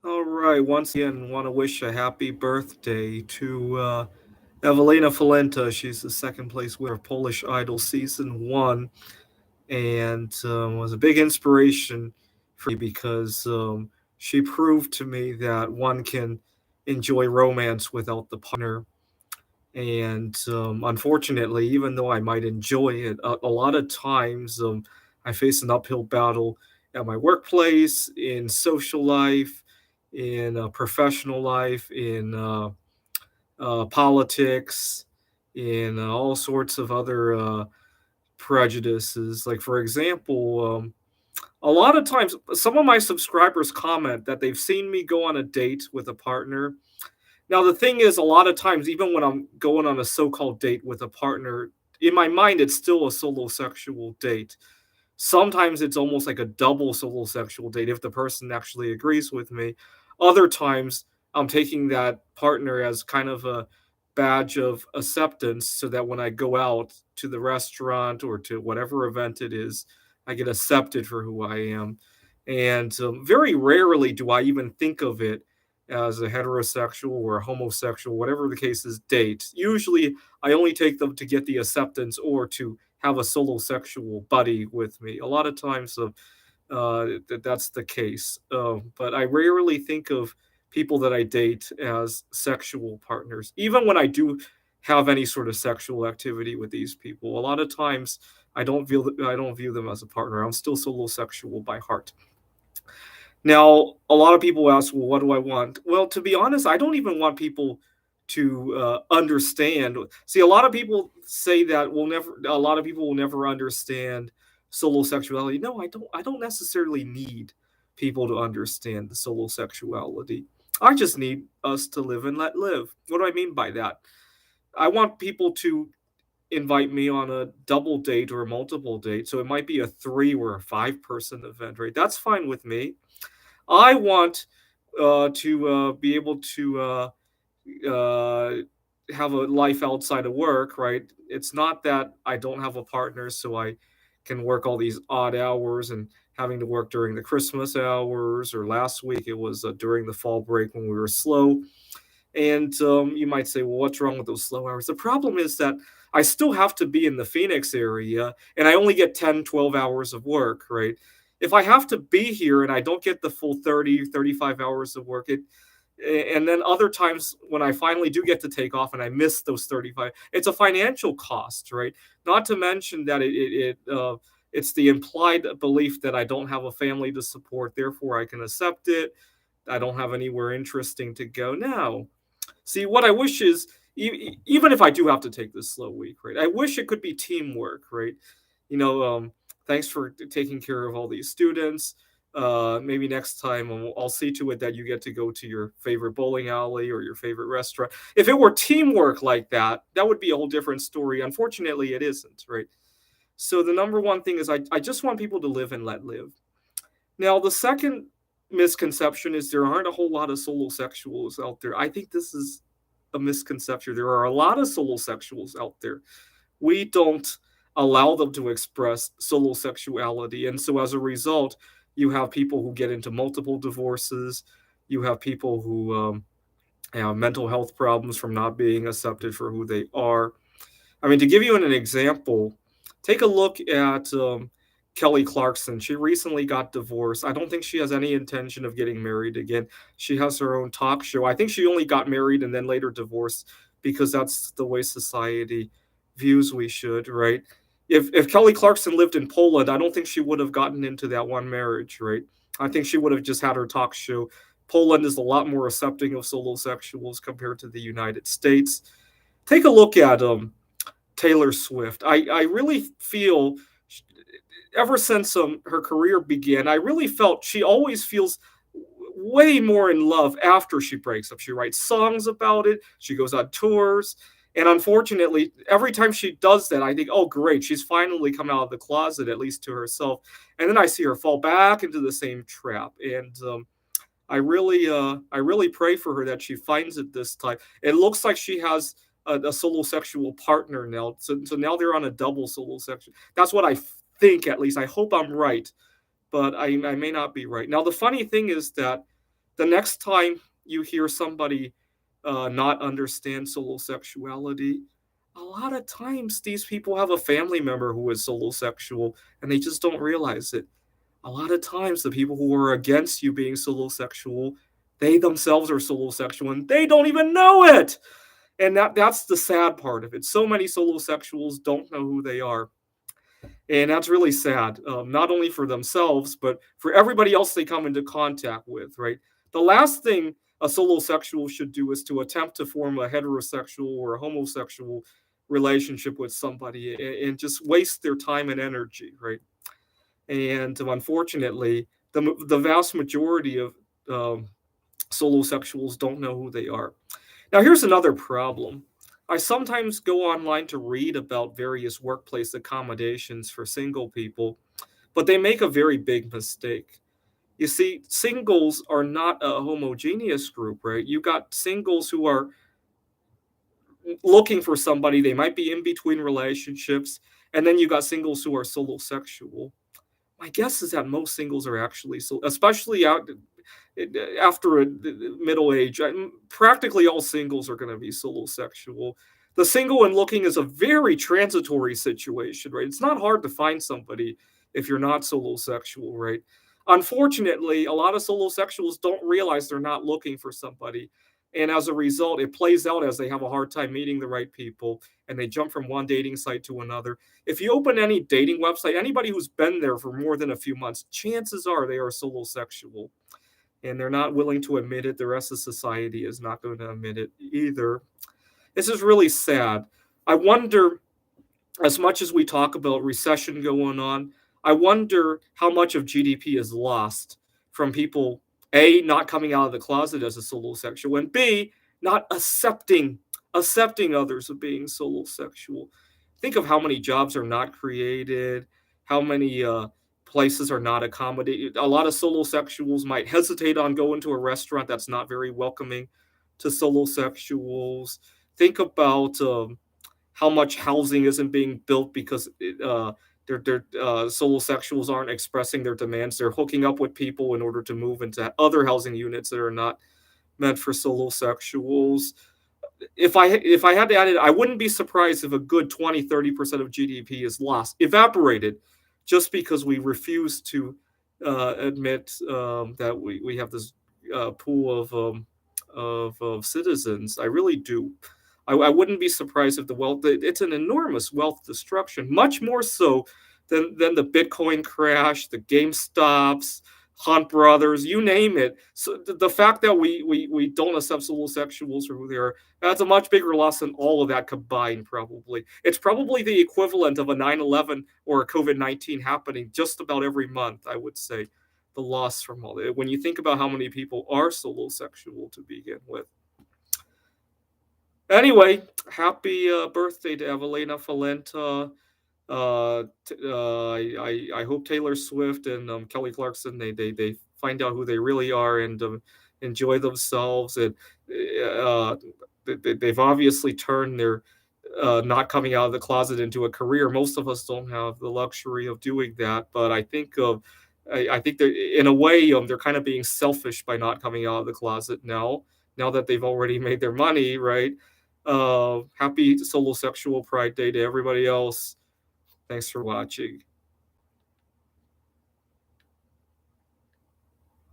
All right, once again, want to wish a happy birthday to Evelina Falenta. She's the second place winner of Polish Idol Season 1 and was a big inspiration for me because she proved to me that one can enjoy romance without the partner. And unfortunately, even though I might enjoy it, a lot of times I face an uphill battle at my workplace, in social life, in professional life, in politics, in all sorts of other prejudices. Like, for example, a lot of times, some of my subscribers comment that they've seen me go on a date with a partner. Now, the thing is, a lot of times, even when I'm going on a so called date with a partner, in my mind, it's still a solo sexual date. Sometimes it's almost like a double solo sexual date if the person actually agrees with me. Other times, I'm taking that partner as kind of a badge of acceptance so that when I go out to the restaurant or to whatever event it is, I get accepted for who I am. And very rarely do I even think of it as a heterosexual or a homosexual, whatever the case is, date. Usually, I only take them to get the acceptance or to have a solo sexual buddy with me. A lot of times, that's the case. But I rarely think of people that I date as sexual partners, even when I do have any sort of sexual activity with these people. A lot of times, I don't view them as a partner. I'm still solo sexual by heart. Now, a lot of people ask, well, what do I want? Well, to be honest, I don't even want people to understand. See, a lot of people say that a lot of people will never understand solo sexuality. No, I don't. I don't necessarily need people to understand the solo sexuality. I just need us to live and let live. What do I mean by that? I want people to invite me on a double date or a multiple date. So it might be a three or a five-person event, right? That's fine with me. I want to be able to uh, have a life outside of work, right? It's not that I don't have a partner, so I can work all these odd hours and having to work during the Christmas hours, or last week it was during the fall break when we were slow. And you might say, well, what's wrong with those slow hours? The problem is that I still have to be in the Phoenix area and I only get 10, 12 hours of work, right? If I have to be here and I don't get the full 30, 35 hours of work, and then other times when I finally do get to take off and I miss those 35, it's a financial cost, right? Not to mention that it's the implied belief that I don't have a family to support, therefore I can accept it. I don't have anywhere interesting to go now. See, what I wish is, even if I do have to take this slow week, right? I wish it could be teamwork, right? You know, thanks for taking care of all these students. Maybe next time I'll see to it that you get to go to your favorite bowling alley or your favorite restaurant. If it were teamwork like that, that would be a whole different story. Unfortunately, it isn't, right? So the number one thing is I just want people to live and let live. Now, the second misconception is there aren't a whole lot of solo sexuals out there. I think this is a misconception. There are a lot of solo sexuals out there. We don't allow them to express solo sexuality. And so as a result, you have people who get into multiple divorces. You have people who have mental health problems from not being accepted for who they are. I mean, to give you an example, take a look at Kelly Clarkson. She recently got divorced. I don't think she has any intention of getting married again. She has her own talk show. I think she only got married and then later divorced because that's the way society views we should, right? If Kelly Clarkson lived in Poland, I don't think she would have gotten into that one marriage, right? I think she would have just had her talk show. Poland is a lot more accepting of solo sexuals compared to the United States. Take a look at Taylor Swift. I really feel ever since her career began, I really felt she always feels way more in love after she breaks up. She writes songs about it, she goes on tours. And unfortunately, every time she does that, I think, oh, great, she's finally come out of the closet, at least to herself. And then I see her fall back into the same trap. And I really pray for her that she finds it this time. It looks like she has a solo sexual partner now. So now they're on a double solo sexual. That's what I think, at least. I hope I'm right, but I may not be right. Now, the funny thing is that The next time you hear somebody not understand solosexuality, a lot of times these people have a family member who is solosexual and they just don't realize it. A lot of times the people who are against you being solosexual, they themselves are solosexual and they don't even know it. And that's the sad part of it. So many solosexuals don't know who they are. And that's really sad, not only for themselves, but for everybody else they come into contact with, right? The last thing a solosexual should do is to attempt to form a heterosexual or a homosexual relationship with somebody and just waste their time and energy, right? And unfortunately, the vast majority of um, solosexuals don't know who they are. Now, here's another problem. I sometimes go online to read about various workplace accommodations for single people, but they make a very big mistake. You see, singles are not a homogeneous group, right? You got singles who are looking for somebody, they might be in between relationships, and then you got singles who are solosexual. My guess is that most singles are actually so, especially out after a middle age. Practically all singles are going to be solosexual. The single and looking is a very transitory situation, right? It's not hard to find somebody if you're not solosexual, right? Unfortunately, a lot of solosexuals don't realize they're not looking for somebody. And as a result, it plays out as they have a hard time meeting the right people and they jump from one dating site to another. If you open any dating website, anybody who's been there for more than a few months, chances are they are solosexual and they're not willing to admit it. The rest of society is not going to admit it either. This is really sad. I wonder, as much as we talk about recession going on, I wonder how much of GDP is lost from people A, not coming out of the closet as a solosexual, and B, not accepting others of being solosexual. Think of how many jobs are not created, how many places are not accommodated. A lot of solosexuals might hesitate on going to a restaurant that's not very welcoming to solosexuals. Think about how much housing isn't being built because solosexuals aren't expressing their demands. They're hooking up with people in order to move into other housing units that are not meant for solosexuals. If I had to add it, I wouldn't be surprised if a good 20-30% of GDP is lost, evaporated, just because we refuse to admit that we have this pool of citizens. I really do. I wouldn't be surprised if the wealth, it's an enormous wealth destruction, much more so than the Bitcoin crash, the GameStops, Hunt Brothers, you name it. So the fact that we don't accept homosexuals for who they are, that's a much bigger loss than all of that combined, probably. It's probably the equivalent of a 9/11 or a COVID-19 happening just about every month, I would say. The loss from all that. When you think about how many people are solosexual to begin with. Anyway, happy birthday to Evelina Falenta. I hope Taylor Swift and Kelly Clarkson they find out who they really are and enjoy themselves. And uh, they've obviously turned their not coming out of the closet into a career. Most of us don't have the luxury of doing that, but I think they're in a way they're kind of being selfish by not coming out of the closet now. Now that they've already made their money, right? Happy Solosexual Pride Day to everybody else. Thanks for watching.